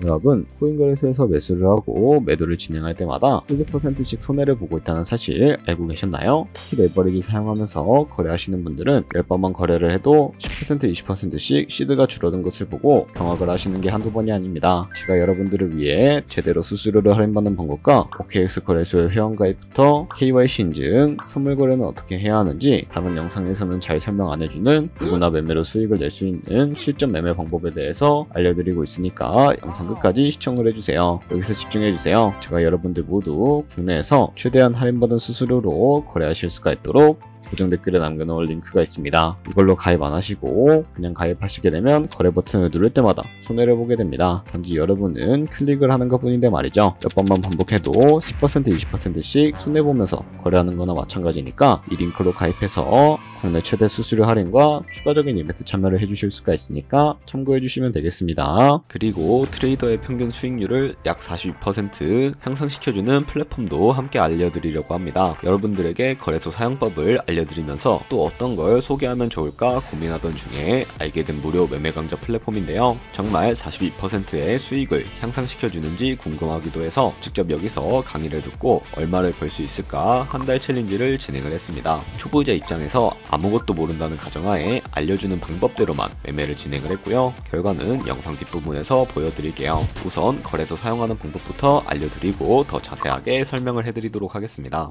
여러분, 코인거래소에서 매수를 하고 매도를 진행할 때마다 1%씩 손해를 보고 있다는 사실 알고 계셨나요? 특히 레버리지 사용하면서 거래하시는 분들은 10번만 거래를 해도 10% 20%씩 시드가 줄어든 것을 보고 경악을 하시는 게 한두 번이 아닙니다. 제가 여러분들을 위해 제대로 수수료를 할인받는 방법과 OKX 거래소의 회원가입부터 KYC 인증, 선물 거래는 어떻게 해야 하는지 다른 영상에서는 잘 설명 안 해주는 누구나 매매로 수익을 낼 수 있는 실전 매매 방법에 대해서 알려드리고 있으니까 영상 끝까지 시청을 해주세요. 여기서 집중해주세요. 제가 여러분들 모두 국내에서 최대한 할인받은 수수료로 거래하실 수가 있도록 고정 댓글에 남겨놓을 링크가 있습니다. 이걸로 가입 안 하시고 그냥 가입하시게 되면 거래 버튼을 누를 때마다 손해를 보게 됩니다. 단지 여러분은 클릭을 하는 것 뿐인데 말이죠. 몇 번만 반복해도 10% 20%씩 손해보면서 거래하는 거나 마찬가지니까 이 링크로 가입해서 국내 최대 수수료 할인과 추가적인 이벤트 참여를 해주실 수가 있으니까 참고해주시면 되겠습니다. 그리고 트레이더의 평균 수익률을 약 42% 향상시켜주는 플랫폼도 함께 알려드리려고 합니다. 여러분들에게 거래소 사용법을 알려드리면서 또 어떤 걸 소개하면 좋을까 고민하던 중에 알게 된 무료 매매 강좌 플랫폼인데요. 정말 42%의 수익을 향상시켜주는지 궁금하기도 해서 직접 여기서 강의를 듣고 얼마를 벌 수 있을까 한 달 챌린지를 진행을 했습니다. 초보자 입장에서 아무것도 모른다는 가정하에 알려주는 방법대로만 매매를 진행을 했고요. 결과는 영상 뒷부분에서 보여드릴게요. 우선 거래소 사용하는 방법부터 알려드리고 더 자세하게 설명을 해드리도록 하겠습니다.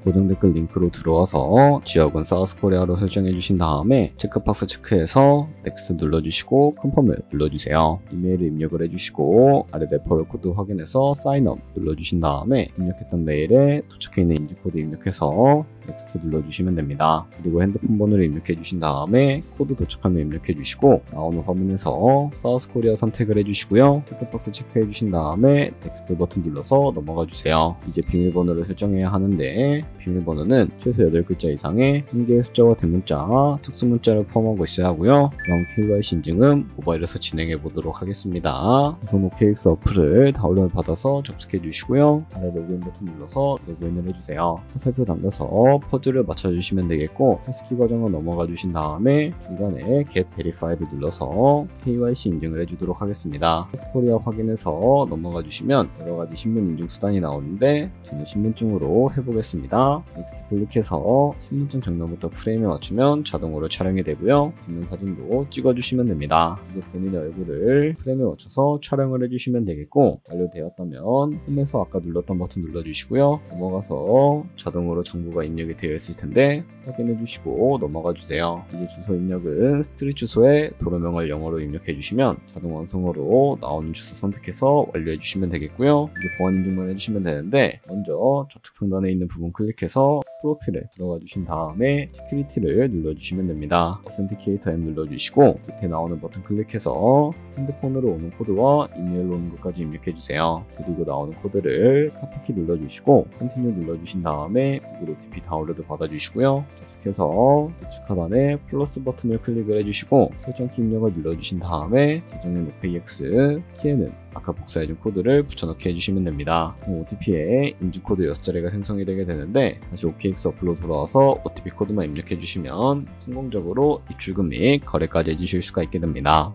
고정 댓글 링크로 들어와서 지역은 사우스코리아로 설정해 주신 다음에 체크박스 체크해서 넥스트 눌러주시고 컨펌을 눌러주세요. 이메일을 입력을 해주시고 아래 레퍼럴 코드 확인해서 사인업 눌러주신 다음에 입력했던 메일에 도착해 있는 인증코드 입력해서 넥스트 눌러주시면 됩니다. 그리고 핸드폰 번호를 입력해 주신 다음에 코드 도착하면 입력해 주시고 나오는 화면에서 사우스코리아 선택을 해주시고요. 체크박스 체크해 주신 다음에 넥스트 버튼 눌러서 넘어가 주세요. 이제 비밀번호를 설정해야 하는데 비밀번호는 최소 8글자 이상의 한 개의 숫자와 대문자, 특수문자를 포함하고 있어야 하고요. 그럼 KYC 인증은 모바일에서 진행해 보도록 하겠습니다. 우선 OKX 어플을 다운로드 받아서 접속해 주시고요. 아래 로그인 버튼 눌러서 로그인을 해주세요. 화살표 당겨서 퍼즐을 맞춰주시면 되겠고 패스키 과정을 넘어가 주신 다음에 중간에 Get Verified 눌러서 KYC 인증을 해주도록 하겠습니다. 사우스코리아 확인해서 넘어가 주시면 여러가지 신분 인증 수단이 나오는데 저는 신분증으로 해보겠습니다. 넥스트 클릭해서 신분증 장면부터 프레임에 맞추면 자동으로 촬영이 되고요. 찍는 사진도 찍어주시면 됩니다. 이제 본인의 얼굴을 프레임에 맞춰서 촬영을 해주시면 되겠고 완료되었다면 홈에서 아까 눌렀던 버튼 눌러주시고요. 넘어가서 자동으로 정보가 입력이 되어 있을 텐데 확인해 주시고 넘어가 주세요. 이제 주소 입력은 스트릿 주소에 도로명을 영어로 입력해 주시면 자동 완성으로 나오는 주소 선택해서 완료해 주시면 되겠고요. 이제 보안 인증만 해주시면 되는데 먼저 좌측 상단에 있는 부분 클릭해서 프로필에 들어가 주신 다음에 시큐리티를 눌러주시면 됩니다. 어센티케이터 M 눌러주시고 밑에 나오는 버튼 클릭해서 핸드폰으로 오는 코드와 이메일로 오는 것까지 입력해 주세요. 그리고 나오는 코드를 카피키 눌러주시고 컨티뉴 눌러주신 다음에 구글 OTP 다운로드 받아주시고요. 접속해서 우측 하단에 플러스 버튼을 클릭을 해주시고 설정키 입력을 눌러주신 다음에 계정인 OKX 키에는 아까 복사해준 코드를 붙여넣기 해주시면 됩니다. OTP에 인증코드 6자리가 생성이 되게 되는데 다시 OKX 어플로 돌아와서 OTP 코드만 입력해주시면 성공적으로 입출금 및 거래까지 해주실 수가 있게 됩니다.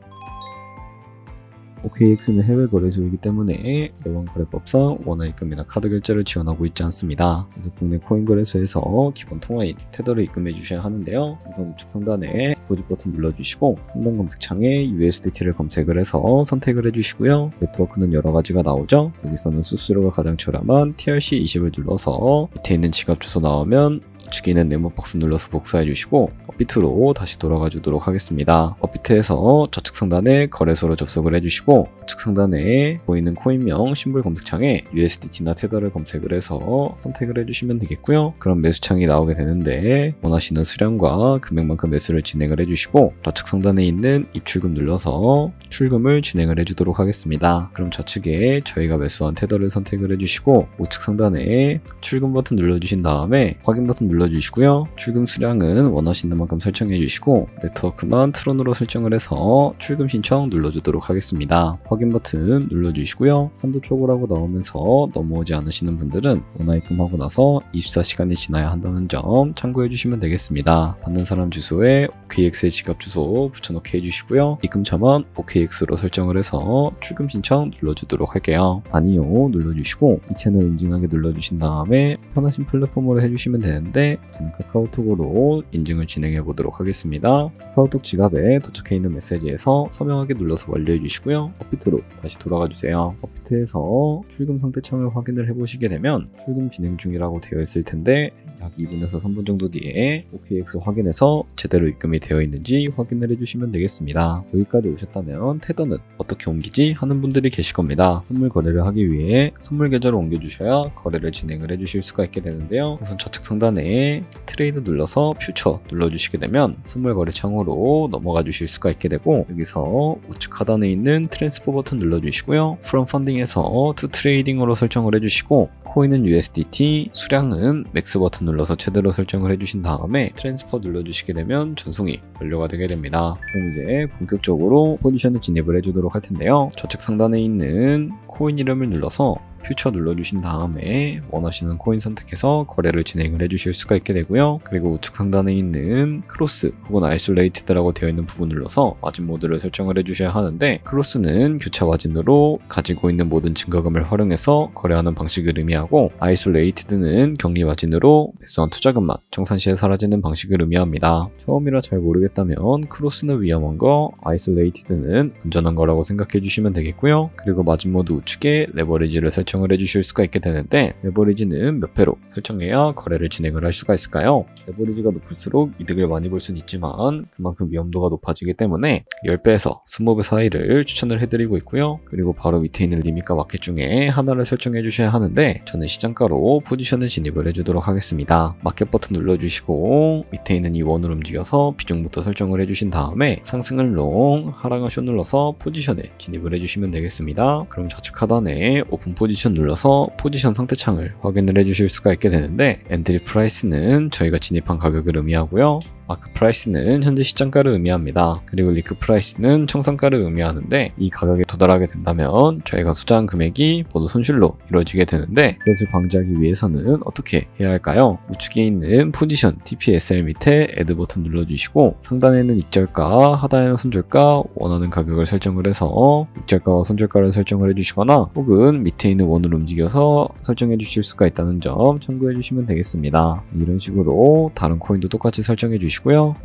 OKX는 해외 거래소이기 때문에 외환 거래법상 원화 입금이나 카드 결제를 지원하고 있지 않습니다. 그래서 국내 코인 거래소에서 기본 통화인 테더를 입금해 주셔야 하는데요. 우선 우측 상단에 디포짓 버튼 눌러주시고 상단 검색창에 USDT를 검색을 해서 선택을 해주시고요. 네트워크는 여러 가지가 나오죠. 여기서는 수수료가 가장 저렴한 TRC20을 눌러서 밑에 있는 지갑 주소 나오면 우측에 있는 네모박스 눌러서 복사해 주시고 업비트로 다시 돌아가 주도록 하겠습니다. 업비트에서 좌측 상단에 거래소로 접속을 해주시고 우측 상단에 보이는 코인명 심볼 검색창에 USDT나 테더를 검색을 해서 선택을 해주시면 되겠고요. 그럼 매수창이 나오게 되는데 원하시는 수량과 금액만큼 매수를 진행을 해주시고 좌측 상단에 있는 입출금 눌러서 출금을 진행을 해주도록 하겠습니다. 그럼 좌측에 저희가 매수한 테더를 선택을 해주시고 우측 상단에 출금 버튼 눌러주신 다음에 확인 버튼 눌러 눌러주시고요. 출금 수량은 원하시는 만큼 설정해 주시고 네트워크만 트론으로 설정을 해서 출금 신청 눌러주도록 하겠습니다. 확인 버튼 눌러주시고요. 한도 초과라고 나오면서 넘어오지 않으시는 분들은 원화 입금하고 나서 24시간이 지나야 한다는 점 참고해 주시면 되겠습니다. 받는 사람 주소에 OKX의 지갑 주소 붙여넣기 해주시고요. 입금 차만 OKX로 설정을 해서 출금 신청 눌러주도록 할게요. 아니요 눌러주시고 이 채널 인증하게 눌러주신 다음에 편하신 플랫폼으로 해주시면 되는데 저는 카카오톡으로 인증을 진행해 보도록 하겠습니다. 카카오톡 지갑에 도착해 있는 메시지에서 서명하게 눌러서 완료해 주시고요. 업비트로 다시 돌아가 주세요. 업비트에서 출금 상태 창을 확인을 해보시게 되면 출금 진행 중이라고 되어 있을 텐데 약 2분에서 3분 정도 뒤에 OKX 확인해서 제대로 입금이 되어 있는지 확인을 해주시면 되겠습니다. 여기까지 오셨다면 테더는 어떻게 옮기지 하는 분들이 계실 겁니다. 선물 거래를 하기 위해 선물 계좌로 옮겨주셔야 거래를 진행을 해주실 수가 있게 되는데요. 우선 좌측 상단에 트레이드 눌러서 퓨처 눌러주시게 되면 선물 거래 창으로 넘어가 주실 수가 있게 되고 여기서 우측 하단에 있는 트랜스퍼 버튼 눌러주시고요. From Funding에서 To Trading으로 설정을 해주시고 코인은 USDT, 수량은 맥스 버튼 눌러서 최대로 설정을 해주신 다음에 트랜스퍼 눌러주시게 되면 전송이 완료가 되게 됩니다. 그럼 이제 본격적으로 포지션을 진입을 해주도록 할 텐데요. 좌측 상단에 있는 코인 이름을 눌러서 퓨처 눌러주신 다음에 원하시는 코인 선택해서 거래를 진행을 해주실 수가 있게 되고요. 그리고 우측 상단에 있는 크로스 혹은 아이솔레이티드라고 되어 있는 부분 눌러서 마진 모드를 설정을 해주셔야 하는데 크로스는 교차 마진으로 가지고 있는 모든 증거금을 활용해서 거래하는 방식을 의미하고 아이솔레이티드는 격리 마진으로 매수한 투자금만 청산 시에 사라지는 방식을 의미합니다. 처음이라 잘 모르겠다면 크로스는 위험한 거, 아이솔레이티드는 안전한 거라고 생각해 주시면 되겠고요. 그리고 마진 모드 우측에 레버리지를 설정을 해주실 수가 있게 되는데 레버리지는 몇 배로 설정해야 거래를 진행을 할 수가 있을까요? 레버리지가 높을수록 이득을 많이 볼 수는 있지만 그만큼 위험도가 높아지기 때문에 10배에서 20배 사이를 추천을 해드리고 있고요. 그리고 바로 밑에 있는 리밋과 마켓 중에 하나를 설정해 주셔야 하는데 저는 시장가로 포지션을 진입을 해주도록 하겠습니다. 마켓 버튼 눌러주시고 밑에 있는 이 원을 움직여서 비중부터 설정을 해주신 다음에 상승은 롱, 하락은 숏 눌러서 포지션에 진입을 해주시면 되겠습니다. 그럼 좌측 하단에 오픈 포지션 눌러서 포지션 상태창을 확인을 해주실 수가 있게 되는데 엔트리 프라이스는 저희가 진입한 가격을 의미하고요. 마크 프라이스는 현재 시장가를 의미합니다. 그리고 리크 프라이스는 청산가를 의미하는데 이 가격에 도달하게 된다면 저희가 투자한 금액이 모두 손실로 이루어지게 되는데 그것을 방지하기 위해서는 어떻게 해야 할까요? 우측에 있는 포지션 TPSL 밑에 애드 버튼 눌러주시고 상단에는 익절가, 하단에는 손절가 원하는 가격을 설정을 해서 익절가와 손절가를 설정을 해주시거나 혹은 밑에 있는 원을 움직여서 설정해 주실 수가 있다는 점 참고해 주시면 되겠습니다. 이런 식으로 다른 코인도 똑같이 설정해 주시고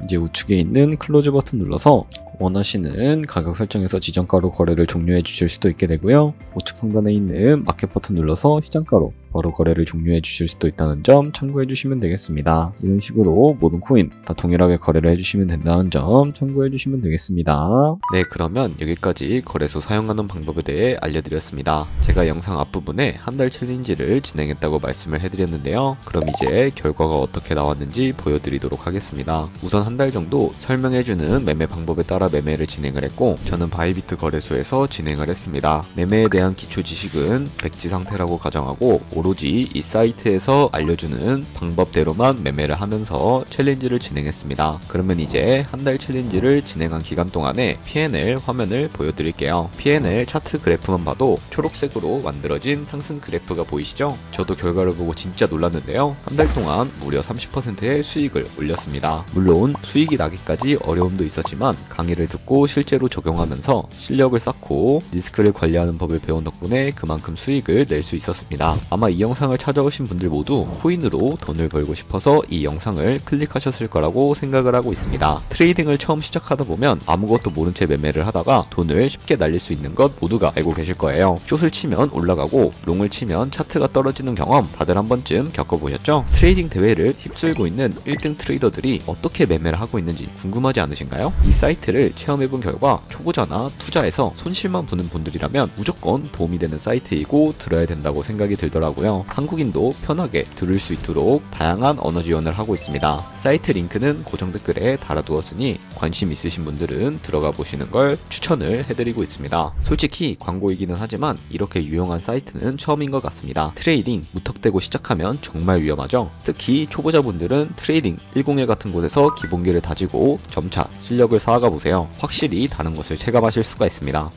이제 우측에 있는 클로즈 버튼 눌러서 원하시는 가격 설정에서 지정가로 거래를 종료해 주실 수도 있게 되고요. 우측 상단에 있는 마켓 버튼 눌러서 시장가로 바로 거래를 종료해 주실 수도 있다는 점 참고해 주시면 되겠습니다. 이런 식으로 모든 코인 다 동일하게 거래를 해주시면 된다는 점 참고해 주시면 되겠습니다. 네, 그러면 여기까지 거래소 사용하는 방법에 대해 알려드렸습니다. 제가 영상 앞부분에 한 달 챌린지를 진행했다고 말씀을 해드렸는데요. 그럼 이제 결과가 어떻게 나왔는지 보여드리도록 하겠습니다. 우선 한 달 정도 설명해주는 매매 방법에 따라 매매를 진행을 했고 저는 바이비트 거래소에서 진행을 했습니다. 매매에 대한 기초 지식은 백지 상태라고 가정하고 오로지 이 사이트에서 알려주는 방법대로만 매매를 하면서 챌린지를 진행했습니다. 그러면 이제 한 달 챌린지를 진행한 기간 동안에 P&L 화면을 보여드릴게요. P&L 차트 그래프만 봐도 초록색으로 만들어진 상승 그래프가 보이시죠? 저도 결과를 보고 진짜 놀랐는데요. 한 달 동안 무려 30%의 수익을 올렸습니다. 물론 수익이 나기까지 어려움도 있었지만 강의를 듣고 실제로 적용하면서 실력을 쌓고 리스크를 관리하는 법을 배운 덕분에 그만큼 수익을 낼 수 있었습니다. 아마 이 영상을 찾아오신 분들 모두 코인으로 돈을 벌고 싶어서 이 영상을 클릭하셨을 거라고 생각을 하고 있습니다. 트레이딩을 처음 시작하다 보면 아무것도 모른 채 매매를 하다가 돈을 쉽게 날릴 수 있는 것 모두가 알고 계실 거예요. 숏을 치면 올라가고 롱을 치면 차트가 떨어지는 경험 다들 한 번쯤 겪어보셨죠? 트레이딩 대회를 휩쓸고 있는 1등 트레이더들이 어떻게 매매를 하고 있는지 궁금하지 않으신가요? 이 사이트를 체험해본 결과 초보자나 투자에서 손실만 보는 분들이라면 무조건 도움이 되는 사이트이고 들어야 된다고 생각이 들더라고요. 하고요. 한국인도 편하게 들을 수 있도록 다양한 언어 지원을 하고 있습니다. 사이트 링크는 고정 댓글에 달아두었으니 관심 있으신 분들은 들어가 보시는 걸 추천을 해드리고 있습니다. 솔직히 광고이기는 하지만 이렇게 유용한 사이트는 처음인 것 같습니다. 트레이딩 무턱대고 시작하면 정말 위험하죠. 특히 초보자분들은 트레이딩 101 같은 곳에서 기본기를 다지고 점차 실력을 쌓아가 보세요. 확실히 다른 것을 체감하실 수가 있습니다.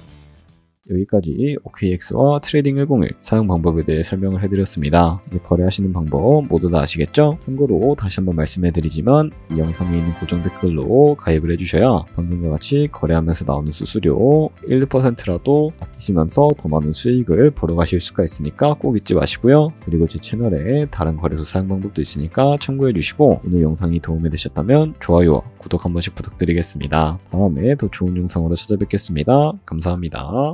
여기까지 OKX와 트레이딩 101 사용 방법에 대해 설명을 해드렸습니다. 이제 거래하시는 방법 모두 다 아시겠죠? 참고로 다시 한번 말씀해드리지만 이 영상에 있는 고정 댓글로 가입을 해주셔야 방금과 같이 거래하면서 나오는 수수료 1%라도 아끼시면서 더 많은 수익을 벌어가실 수가 있으니까 꼭 잊지 마시고요. 그리고 제 채널에 다른 거래소 사용 방법도 있으니까 참고해주시고 오늘 영상이 도움이 되셨다면 좋아요와 구독 한 번씩 부탁드리겠습니다. 다음에 더 좋은 영상으로 찾아뵙겠습니다. 감사합니다.